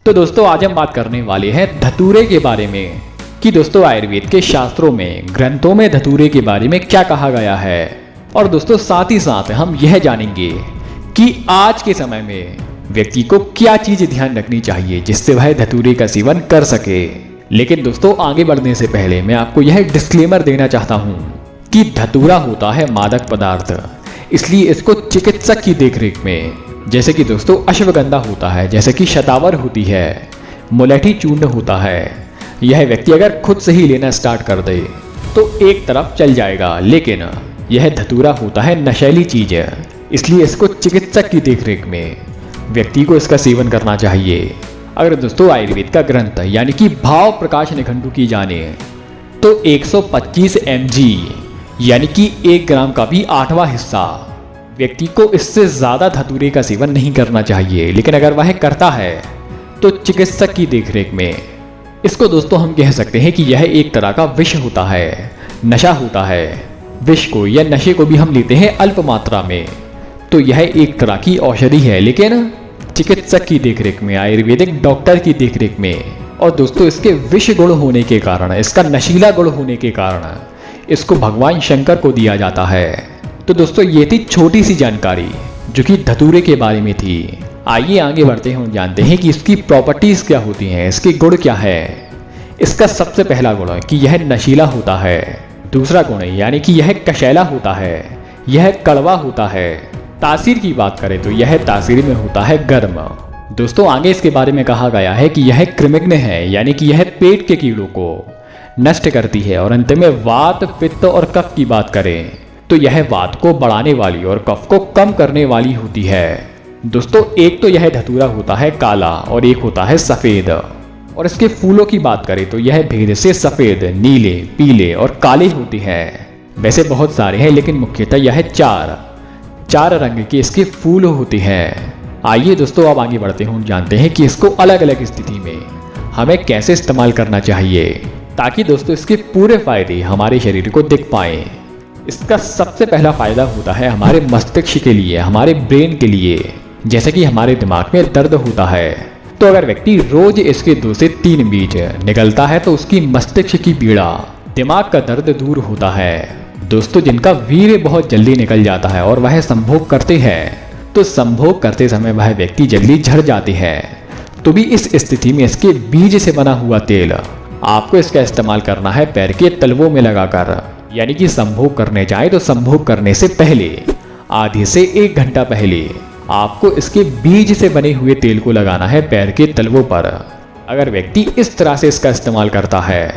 तो दोस्तों आज हम बात करने वाले हैं धतूरे के बारे में कि दोस्तों आयुर्वेद के शास्त्रों में ग्रंथों में धतूरे के बारे में क्या कहा गया है। और दोस्तों साथ ही साथ हम यह जानेंगे कि आज के समय में व्यक्ति को क्या चीज ध्यान रखनी चाहिए जिससे वह धतूरे का सेवन कर सके। लेकिन दोस्तों आगे बढ़ने से पहले मैं आपको यह डिस्क्लेमर देना चाहता हूं कि धतूरा होता है मादक पदार्थ, इसलिए इसको चिकित्सक की देखरेख में, जैसे कि दोस्तों अश्वगंधा होता है, जैसे कि शतावर होती है, मुलैठी चूर्ण होता है, यह व्यक्ति अगर खुद से ही लेना स्टार्ट कर दे तो एक तरफ चल जाएगा। लेकिन यह धतूरा होता है नशीली चीज, इसलिए इसको चिकित्सक की देखरेख में व्यक्ति को इसका सेवन करना चाहिए। अगर दोस्तों आयुर्वेद का ग्रंथ यानी कि भाव प्रकाश निघंटु की जाने तो 125 mg यानी कि 1 ग्राम का भी 8वां हिस्सा व्यक्ति को इससे ज़्यादा धतूरे का सेवन नहीं करना चाहिए। लेकिन अगर वह करता है तो चिकित्सक की देखरेख में। इसको दोस्तों हम कह सकते हैं कि यह एक तरह का विष होता है, नशा होता है। विष को या नशे को भी हम लेते हैं अल्प मात्रा में, तो यह एक तरह की औषधि है, लेकिन चिकित्सक की देखरेख में, आयुर्वेदिक डॉक्टर की देखरेख में। और दोस्तों इसके विष गुण होने के कारण, इसका नशीला गुण होने के कारण इसको भगवान शंकर को दिया जाता है। तो दोस्तों ये थी छोटी सी जानकारी जो कि धतूरे के बारे में थी। आइए आगे बढ़ते हैं और जानते हैं कि इसकी प्रॉपर्टीज क्या होती हैं, इसके गुण क्या है। इसका सबसे पहला गुण है कि यह नशीला होता है। दूसरा गुण यानी कि यह कशैला होता है, यह कड़वा होता है। तासीर की बात करें तो यह तासीर में होता है गर्म। दोस्तों आगे इसके बारे में कहा गया है कि यह कृमिघ्न है, यानी कि यह पेट के कीड़ों को नष्ट करती है। और अंत में वात, पित्त और कफ की बात करें तो यह वात को बढ़ाने वाली और कफ को कम करने वाली होती है। दोस्तों एक तो यह धतूरा होता है काला और एक होता है सफेद। और इसके फूलों की बात करें तो यह भेद से सफेद, नीले, पीले और काले होते हैं। वैसे बहुत सारे हैं लेकिन मुख्यतः यह चार रंग के इसके फूल होते हैं। आइए दोस्तों अब आगे बढ़ते हैं, जानते हैं कि इसको अलग अलग स्थिति में हमें कैसे इस्तेमाल करना चाहिए ताकि दोस्तों इसके पूरे फायदे हमारे शरीर को दिख पाए। इसका सबसे पहला फायदा होता है हमारे मस्तिष्क के लिए, हमारे ब्रेन के लिए। जैसे कि हमारे दिमाग में दर्द होता है तो अगर व्यक्ति रोज इसके 2 से 3 बीज निगलता है तो उसकी मस्तिष्क की पीड़ा, दिमाग का दर्द दूर होता है। दोस्तों जिनका वीर्य बहुत जल्दी निकल जाता है और वह संभोग करते हैं तो संभोग करते समय वह व्यक्ति जल्दी झड़ जाते हैं। तो भी इस स्थिति में इसके बीज से बना हुआ तेल आपको इसका इस्तेमाल करना है पैर के तलवों में लगाकर। यानी कि संभोग करने जाए तो संभोग करने से पहले आधे से 1 घंटा पहले आपको इसके बीज से बने हुए तेल को लगाना है पैर के तलवों पर। अगर व्यक्ति इस तरह से इसका इस्तेमाल करता है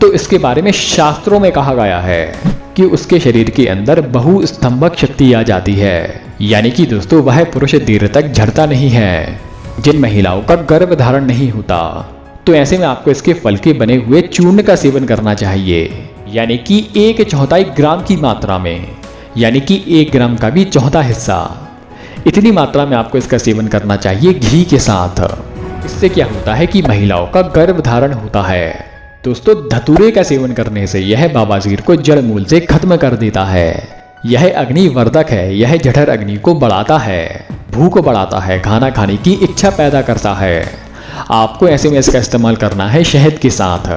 तो इसके बारे में शास्त्रों में कहा गया है कि उसके शरीर के अंदर बहुस्तंभक शक्ति आ जाती है। यानी कि दोस्तों वह पुरुष देर तक झड़ता नहीं है। जिन महिलाओं का गर्भ धारण नहीं होता तो ऐसे में आपको इसके फल के बने हुए चूर्ण का सेवन करना चाहिए। यानी कि 1/4 ग्राम की मात्रा में, यानी कि 1 ग्राम का भी 1/4 हिस्सा, इतनी मात्रा में आपको इसका सेवन करना चाहिए घी के साथ। इससे क्या होता है कि महिलाओं का गर्भ धारण होता है। दोस्तों धतूरे का सेवन करने से यह बवासीर को जड़ मूल से खत्म कर देता है। यह अग्निवर्धक है, यह जठर अग्नि को बढ़ाता है, भूख बढ़ाता है, खाना खाने की इच्छा पैदा करता है। आपको ऐसे में इसका इस्तेमाल करना है शहद के साथ।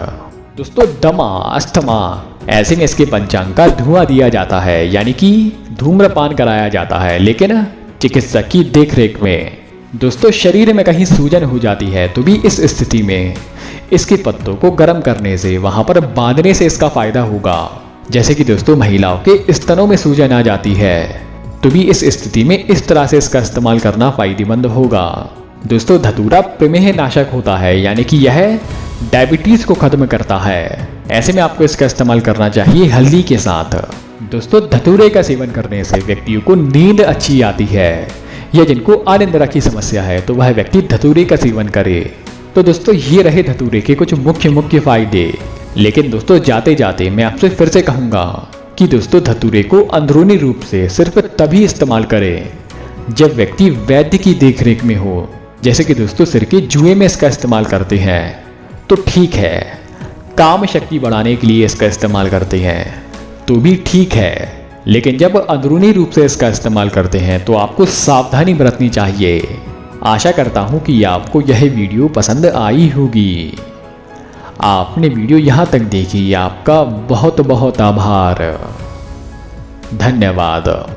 दोस्तों दमा, अस्थमा, ऐसे में इसके पंचांग का धुआं दिया जाता है, यानी कि धूम्रपान कराया जाता है, लेकिन चिकित्सक की देखरेख में। दोस्तों शरीर में कहीं सूजन हो जाती है तो भी इस स्थिति में इसके पत्तों को गर्म करने से, वहां पर बांधने से इसका फायदा होगा। जैसे कि दोस्तों महिलाओं के स्तनों में सूजन आ जाती है तो भी इस स्थिति में इस तरह से इसका इस्तेमाल करना फायदेमंद होगा। दोस्तों धतूरा प्रमेह नाशक होता है, यानी कि यह डायबिटीज को खत्म करता है। ऐसे में आपको इसका इस्तेमाल करना चाहिए हल्दी के साथ। दोस्तों धतूरे का सेवन करने से व्यक्तियों को नींद अच्छी आती है, या जिनको अनिद्रा की समस्या है तो वह व्यक्ति धतूरे का सेवन करे। तो दोस्तों ये रहे धतूरे के कुछ मुख्य फायदे। लेकिन दोस्तों जाते जाते मैं आपसे फिर से कहूंगा कि दोस्तों धतूरे को अंदरूनी रूप से सिर्फ तभी इस्तेमाल करें जब व्यक्ति वैद्य की देखरेख में हो। जैसे कि दोस्तों सिर के जुए में इसका इस्तेमाल करते हैं तो ठीक है, काम शक्ति बढ़ाने के लिए इसका इस्तेमाल करते हैं तो भी ठीक है, लेकिन जब अंदरूनी रूप से इसका इस्तेमाल करते हैं तो आपको सावधानी बरतनी चाहिए। आशा करता हूँ कि आपको यह वीडियो पसंद आई होगी। आपने वीडियो यहाँ तक देखी, आपका बहुत बहुत आभार। धन्यवाद।